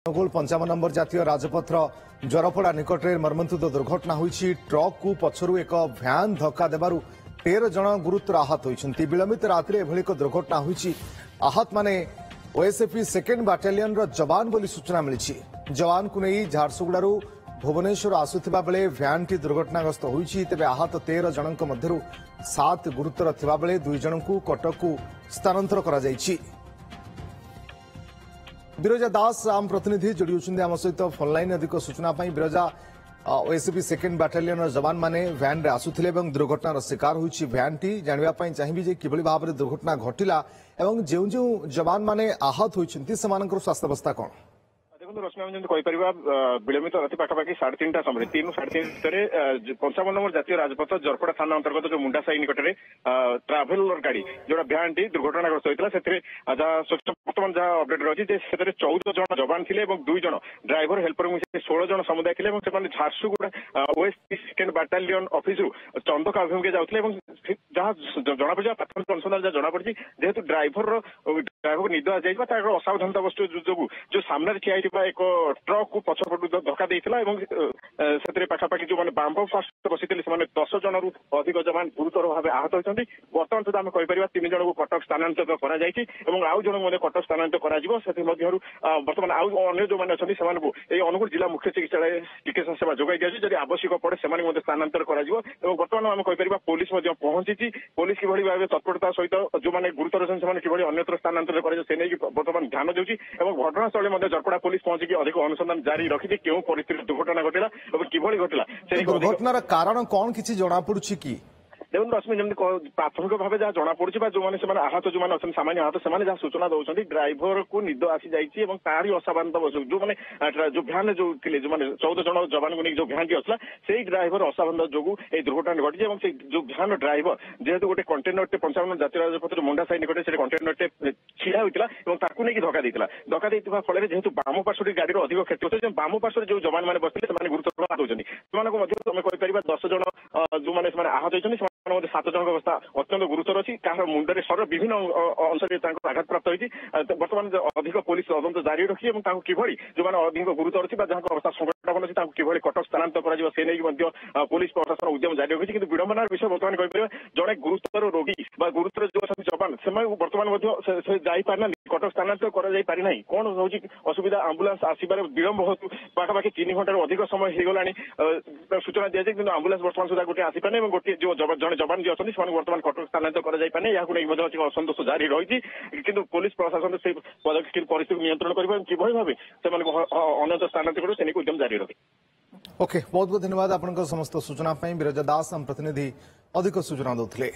Angul 55 number जातीय राजपथर जरपड़ा निकट में मर्मन्तुद दुर्घटना होती। ट्रक को पछरु एक भ्यान धक्का देबारु 13 जन गुरुतर आहत होती। विलंबित राति एभली एक दुर्घटना होती। आहत माने ओएसएफई 2nd बाटालियन जवान बोली सूचना मिली। जवान को नहीं झारसुगुड़ू भुवनेश्वर आसुथिबा बेले भ्यानटी दुर्घटनाग्रस्त होती। तेबे आहत 13 जनक मध्यरु 7 गुरुतर थिबा बेले 2 जनकु कटक को स्थानांतर करा जायछि। बिरजा दास आम प्रतिनिधि जोड़ी होती आम सहित फोनलाइन अधिक सूचना बिरजा ओएसएफई 2nd बाटालियन जवान माने भ्यान रे आसुथिले दुर्घटनार शिकार होइछि। भ्यानटी जानिबा चाहिए जे किभली भाव में दुर्घटना घटिला एवं जो जो जवान माने आहत होइछन्ति सेमानकर स्वास्थ्यावस्था कोन? देखो रश्मि आम जमी विलंबित राति पाखापाखि 3:30 समय 3:30 55 नंबर जातीय राजपथ जरपड़ा थाना अंतर्गत जो मुंडासाई निकट में ट्राभेलर गाड़ी जो भ्यान टी दुर्घटनाग्रस्त होता है। बर्तमान जहाँ अपडेट रही 14 जन जवान थे 2 जन ड्राइवर हेल्पर 16 जन समुदाय थे। Jharsuguda OSFE 2nd battalion office Chandaka अभिमुखे जाते जहाँ जना पड़ा प्राथमिक अनुसंधान जहाँ जना पड़ी जेहेतु ड्राइवर निद आ जाए असावधानता वस्तु जो सामने ठिया एक ट्रक को पछपटू धक्का देता पाखापाखि जो मैंने बाम पार्श्व बसी 10 जन रु अधिक जवान गुरुतर भाव आहत होती। बर्तमान सुधा आम कहीपर 3 जन को कटक स्थानांतरित आउ जन कटक स्थानांतरित बर्तमान आउ अन्य जो मैंने अच्छा से अनुगुल जिला मुख्य चिकित्सालय चिकित्सा सेवा जोगाई दिया जब आवश्यक पड़े से स्थानांतर बर्तमान आम कहीपर पुलिस पहुंची। पुलिस किभली भाव तत्परता सहित जो मैंने गुरुतर अच्छे कि अन्यत्र स्थानांतर बर्तमान ध्यान देगी। घटनास्थल में जरपड़ा पुलिस पहुंची अधिक अनुसंधान जारी रखी क्यों परिस्थिति दुर्घटना घटला और किभली घटला दुर्घटनार कारण कौन किसी जना पड़ुछि कि? देखो रश्मि जमी प्राथमिक भाव जहाँ जना पड़ी जो मैंने आहत जो मैंने अच्छा सामान्य आहत से जहाँ सूचना दौरान ड्राइवर को निद आसी जाइए तारी असावधानता जो मैंने जो भ्यान जो थे जो मैंने 14 जन जवान को जो भ्यान अच्छा से ड्राइवर असावधानता जो दुर्घटना घटी। जो भ्यान ड्राइवर जेहेतु गोटे कंटेनर 55 जातीय राजपथ मुंडासाई निकट से कंटेनर छिड़ा होता नहीं धक्का देता धक्का देता फल जेहेतु बाम पार्श्व गाड़ी अधिक क्षति होता है बाम पार्श्व जो जवान मैंने बसते गुरुतर आहत होती तुम कहीपर 10 जन जो मैंने आहत होती 7 जन अवस्था अत्यंत गुरुतर अच्छी कह मुंडे सर विभिन्न अंश आघात प्राप्त होती। बर्तमान अधिक पुलिस तदंत जारी रखी किभली जो मैंने अधिक गुरुतर अच्छी जहाँ अवस्था संकटापन्न अच्छी किभली कटक स्थानांतर कर पुलिस प्रशासन उद्यम जारी रखी। विडंबनार विषय बर्तमान कहीपर जड़े गुरुतर रोगी गुरुतर जो अच्छा जवान से बर्तमान जापारना कटक स्थानांतर करना कौन हो असुविधा आंबुलांस आसबार विलंब हो पाखापाखि 3 घंटार अधिक समय हो गला सूचना दी जाए कि आंबुलांस बर्तमान सुधा गोटे आसपारे गोटे जो जड़े जवान जी अच्छे बर्तमान कटक स्थानांतर करने या असंतोष जारी रही कि पुलिस प्रशासन से पदक्षेप परिस्थिति नियंत्रण कर भाव से अन्य स्थानांतर कर उद्यम जारी रखे। ओके बहुत बहुत धन्यवाद आपन समस्त सूचना बिरजा दास आम प्रतिनिधि अधिक सूचना देते।